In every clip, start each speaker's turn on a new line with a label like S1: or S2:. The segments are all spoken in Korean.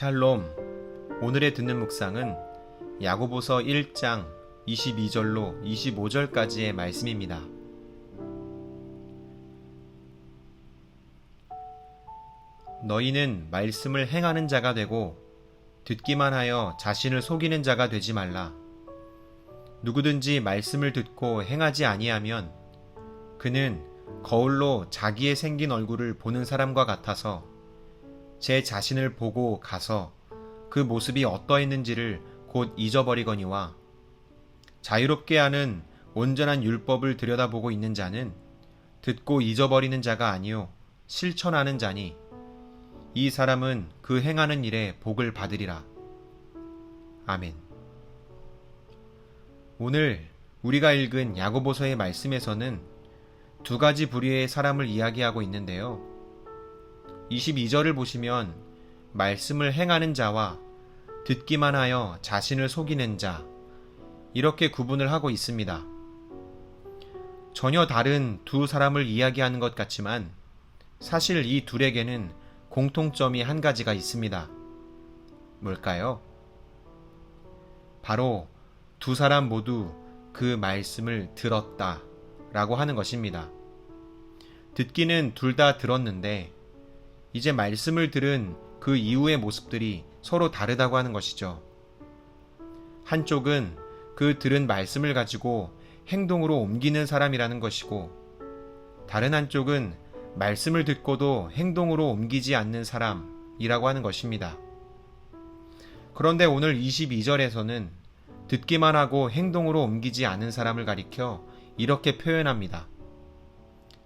S1: 샬롬. 오늘의 듣는 묵상은 야고보서 1장 22절로 25절까지의 말씀입니다. 너희는 말씀을 행하는 자가 되고 듣기만 하여 자신을 속이는 자가 되지 말라. 누구든지 말씀을 듣고 행하지 아니하면 그는 거울로 자기의 생긴 얼굴을 보는 사람과 같아서 제 자신을 보고 가서 그 모습이 어떠했는지를 곧 잊어버리거니와, 자유롭게 하는 온전한 율법을 들여다보고 있는 자는 듣고 잊어버리는 자가 아니요 실천하는 자니 이 사람은 그 행하는 일에 복을 받으리라. 아멘. 오늘 우리가 읽은 야고보서의 말씀에서는 두 가지 부류의 사람을 이야기하고 있는데요. 22절을 보시면 말씀을 행하는 자와 듣기만 하여 자신을 속이는 자, 이렇게 구분을 하고 있습니다. 전혀 다른 두 사람을 이야기하는 것 같지만 사실 이 둘에게는 공통점이 한 가지가 있습니다. 뭘까요? 바로 두 사람 모두 그 말씀을 들었다 라고 하는 것입니다. 듣기는 둘 다 들었는데 이제 말씀을 들은 그 이후의 모습들이 서로 다르다고 하는 것이죠. 한쪽은 그 들은 말씀을 가지고 행동으로 옮기는 사람이라는 것이고, 다른 한쪽은 말씀을 듣고도 행동으로 옮기지 않는 사람이라고 하는 것입니다. 그런데 오늘 22절에서는 듣기만 하고 행동으로 옮기지 않은 사람을 가리켜 이렇게 표현합니다.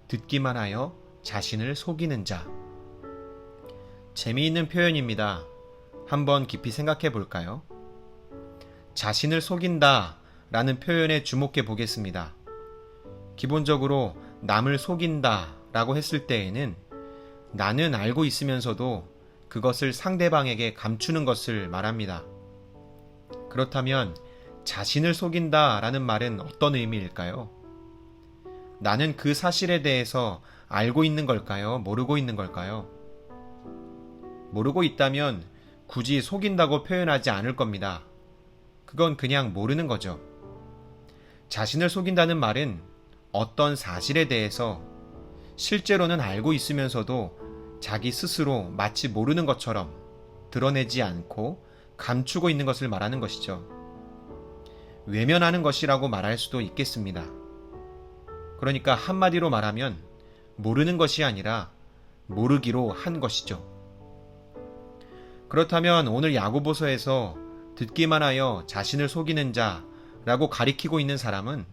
S1: 듣기만 하여 자신을 속이는 자. 재미있는 표현입니다. 한번 깊이 생각해 볼까요? 자신을 속인다 라는 표현에 주목해 보겠습니다. 기본적으로 남을 속인다 라고 했을 때에는 나는 알고 있으면서도 그것을 상대방에게 감추는 것을 말합니다. 그렇다면 자신을 속인다 라는 말은 어떤 의미일까요? 나는 그 사실에 대해서 알고 있는 걸까요? 모르고 있는 걸까요? 모르고 있다면 굳이 속인다고 표현하지 않을 겁니다. 그건 그냥 모르는 거죠. 자신을 속인다는 말은 어떤 사실에 대해서 실제로는 알고 있으면서도 자기 스스로 마치 모르는 것처럼 드러내지 않고 감추고 있는 것을 말하는 것이죠. 외면하는 것이라고 말할 수도 있겠습니다. 그러니까 한마디로 말하면 모르는 것이 아니라 모르기로 한 것이죠. 그렇다면 오늘 야고보서에서 듣기만 하여 자신을 속이는 자라고 가리키고 있는 사람은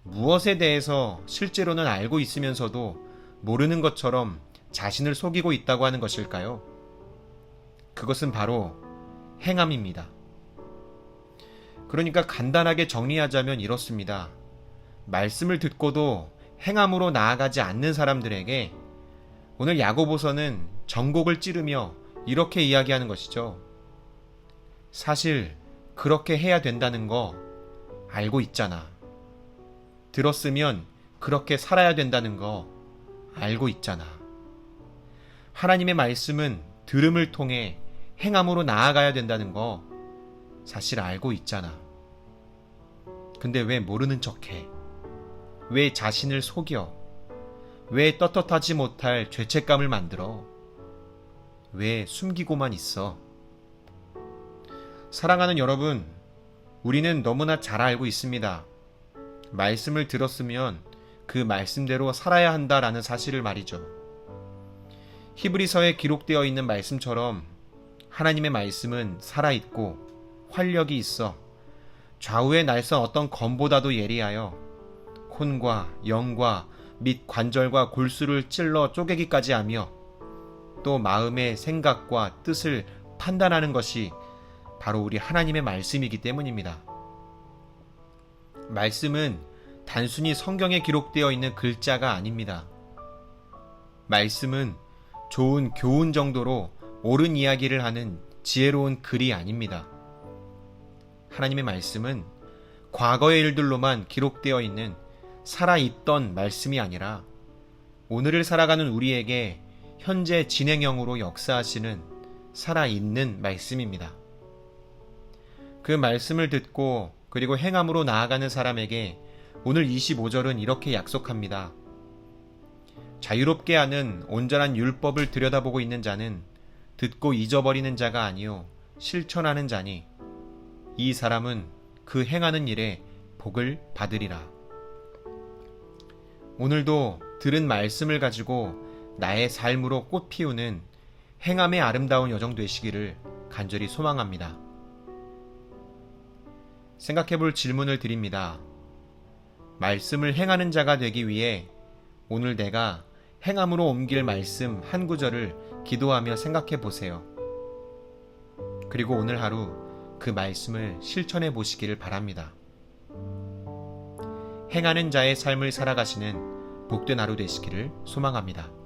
S1: 무엇에 대해서 실제로는 알고 있으면서도 모르는 것처럼 자신을 속이고 있다고 하는 것일까요? 그것은 바로 행함입니다. 그러니까 간단하게 정리하자면 이렇습니다. 말씀을 듣고도 행함으로 나아가지 않는 사람들에게 오늘 야고보서는 전곡을 찌르며 이렇게 이야기하는 것이죠. 사실 그렇게 해야 된다는 거 알고 있잖아. 들었으면 그렇게 살아야 된다는 거 알고 있잖아. 하나님의 말씀은 들음을 통해 행함으로 나아가야 된다는 거 사실 알고 있잖아. 근데 왜 모르는 척해? 왜 자신을 속여? 왜 떳떳하지 못할 죄책감을 만들어? 왜 숨기고만 있어? 사랑하는 여러분, 우리는 너무나 잘 알고 있습니다. 말씀을 들었으면 그 말씀대로 살아야 한다라는 사실을 말이죠. 히브리서에 기록되어 있는 말씀처럼 하나님의 말씀은 살아있고 활력이 있어 좌우에 날선 어떤 검보다도 예리하여 혼과 영과 및 관절과 골수를 찔러 쪼개기까지 하며 또 마음의 생각과 뜻을 판단하는 것이 바로 우리 하나님의 말씀이기 때문입니다. 말씀은 단순히 성경에 기록되어 있는 글자가 아닙니다. 말씀은 좋은 교훈 정도로 옳은 이야기를 하는 지혜로운 글이 아닙니다. 하나님의 말씀은 과거의 일들로만 기록되어 있는 살아있던 말씀이 아니라 오늘을 살아가는 우리에게 현재 진행형으로 역사하시는 살아있는 말씀입니다. 그 말씀을 듣고 그리고 행함으로 나아가는 사람에게 오늘 25절은 이렇게 약속합니다. 자유롭게 하는 온전한 율법을 들여다보고 있는 자는 듣고 잊어버리는 자가 아니요 실천하는 자니 이 사람은 그 행하는 일에 복을 받으리라. 오늘도 들은 말씀을 가지고 나의 삶으로 꽃 피우는 행함의 아름다운 여정 되시기를 간절히 소망합니다. 생각해볼 질문을 드립니다. 말씀을 행하는 자가 되기 위해 오늘 내가 행함으로 옮길 말씀 한 구절을 기도하며 생각해 보세요. 그리고 오늘 하루 그 말씀을 실천해 보시기를 바랍니다. 행하는 자의 삶을 살아가시는 복된 하루 되시기를 소망합니다.